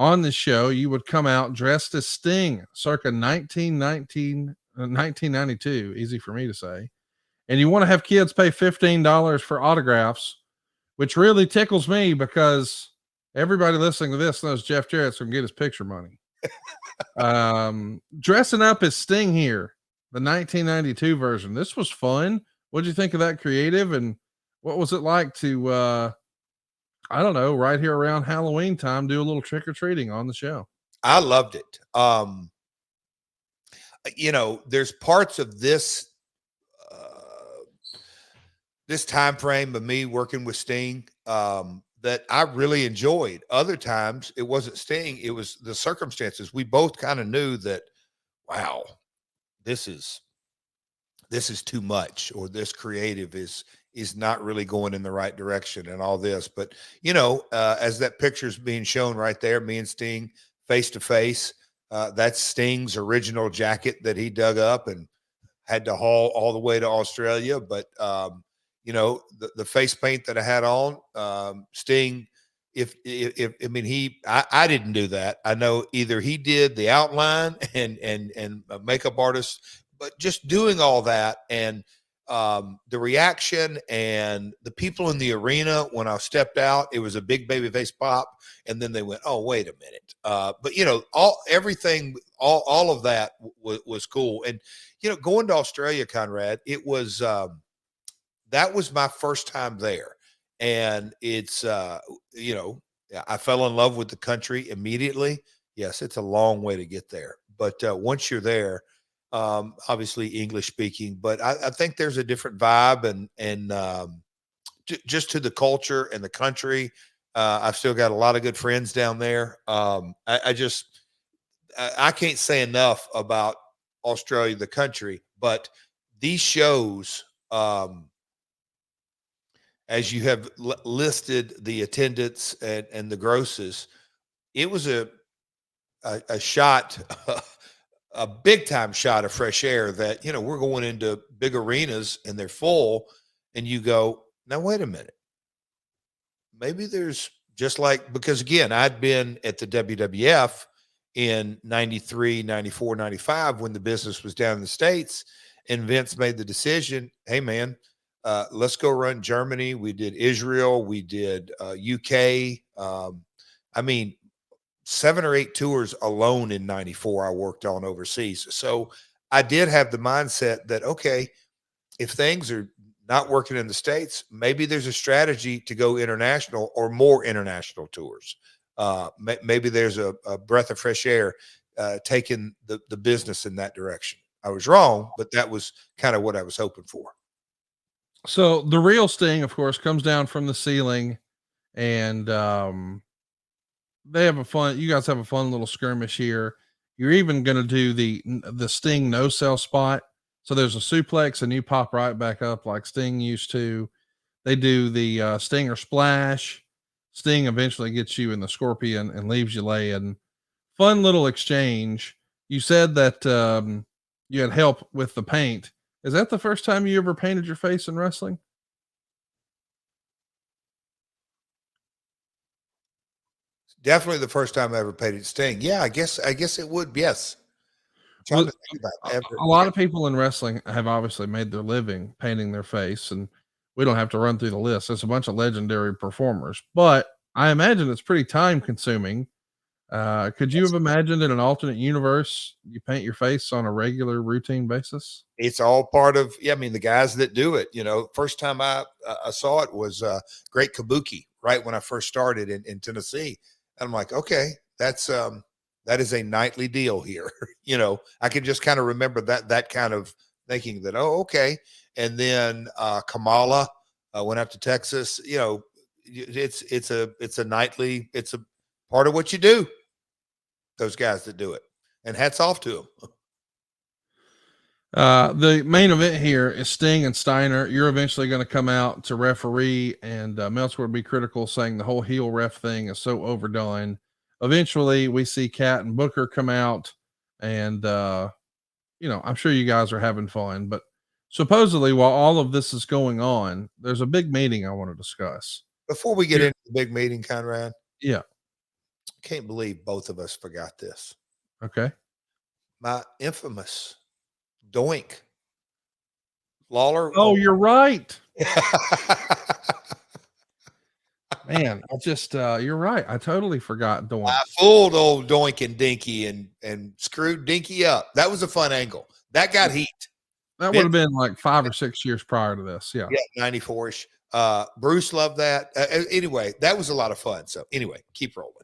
on the show, you would come out dressed as Sting circa 1992. Easy for me to say. And you want to have kids pay $15 for autographs, which really tickles me because everybody listening to this knows Jeff Jarrett's going to get his picture money. Dressing up as Sting here, the 1992 version. This was fun. What'd you think of that creative? And what was it like to, I don't know, right here around Halloween time, do a little trick or treating on the show? I loved it. There's parts of this this time frame of me working with Sting that I really enjoyed. Other times it wasn't Sting, it was the circumstances. We both kind of knew that, wow, this is too much, or this creative is not really going in the right direction and all this. But, as that picture is being shown right there, me and Sting face to face, that's Sting's original jacket that he dug up and had to haul all the way to Australia. But, the face paint that I had on, Sting, I didn't do that. I know either he did the outline and a makeup artist, but just doing all that and the reaction and the people in the arena when I stepped out, it was a big baby face pop, and then they went, "Oh, wait a minute!" But all of that was cool. And going to Australia, Conrad, it was that was my first time there, and it's I fell in love with the country immediately. Yes, it's a long way to get there, but once you're there, obviously English speaking, but I think there's a different vibe and just to the culture and the country. I've still got a lot of good friends down there. I can't say enough about Australia, the country, but these shows, as you have listed the attendance and the grosses, it was a shot, a big time shot of fresh air that, we're going into big arenas and they're full, and you go, now, wait a minute. Maybe there's because again, I'd been at the WWF in 93, 94, 95 when the business was down in the States, and Vince made the decision, hey man, let's go run Germany. We did Israel. We did UK. 7 or 8 tours alone in 94 I worked on overseas. So I did have the mindset that, okay, if things are not working in the States, maybe there's a strategy to go international or more international tours. Maybe there's a breath of fresh air taking the business in that direction. I was wrong, but that was kind of what I was hoping for. So the real Sting, of course, comes down from the ceiling, and you guys have a fun little skirmish here. You're even going to do the Sting no sell spot. So there's a suplex and you pop right back up like Sting used to. They do the Stinger splash. Sting eventually gets you in the scorpion and leaves you laying. Fun little exchange. You said that you had help with the paint. Is that the first time you ever painted your face in wrestling? Definitely the first time I ever painted Sting. Yeah, I guess it would. Yes. Well, a lot of people in wrestling have obviously made their living painting their face, and we don't have to run through the list. There's a bunch of legendary performers, but I imagine it's pretty time consuming. Could you have imagined in an alternate universe, you paint your face on a regular routine basis? It's all part of, the guys that do it, first time I saw it was Great Kabuki right when I first started in Tennessee. And I'm like, okay, that is a nightly deal here. I can just kind of remember that kind of thinking that, oh, okay. And then Kamala went out to Texas, it's a nightly, it's a part of what you do. Those guys that do it, and hats off to them. The main event here is Sting and Steiner. You're eventually going to come out to referee, and Meltzer would be critical, saying the whole heel ref thing is so overdone. Eventually, we see Kat and Booker come out, and I'm sure you guys are having fun. But supposedly, while all of this is going on, there's a big meeting I want to discuss. Before we get into the big meeting, Conrad. Yeah. can't believe both of us forgot this. Okay. My infamous doink. Lawler. Oh, you're right. Man, I just you're right. I totally forgot Doink. I fooled old Doink and Dinky and screwed Dinky up. That was a fun angle. That got heat. That would have been like 5 or 6 years prior to this. Yeah. Yeah, 94-ish. Bruce loved that. Anyway, that was a lot of fun. So anyway, keep rolling.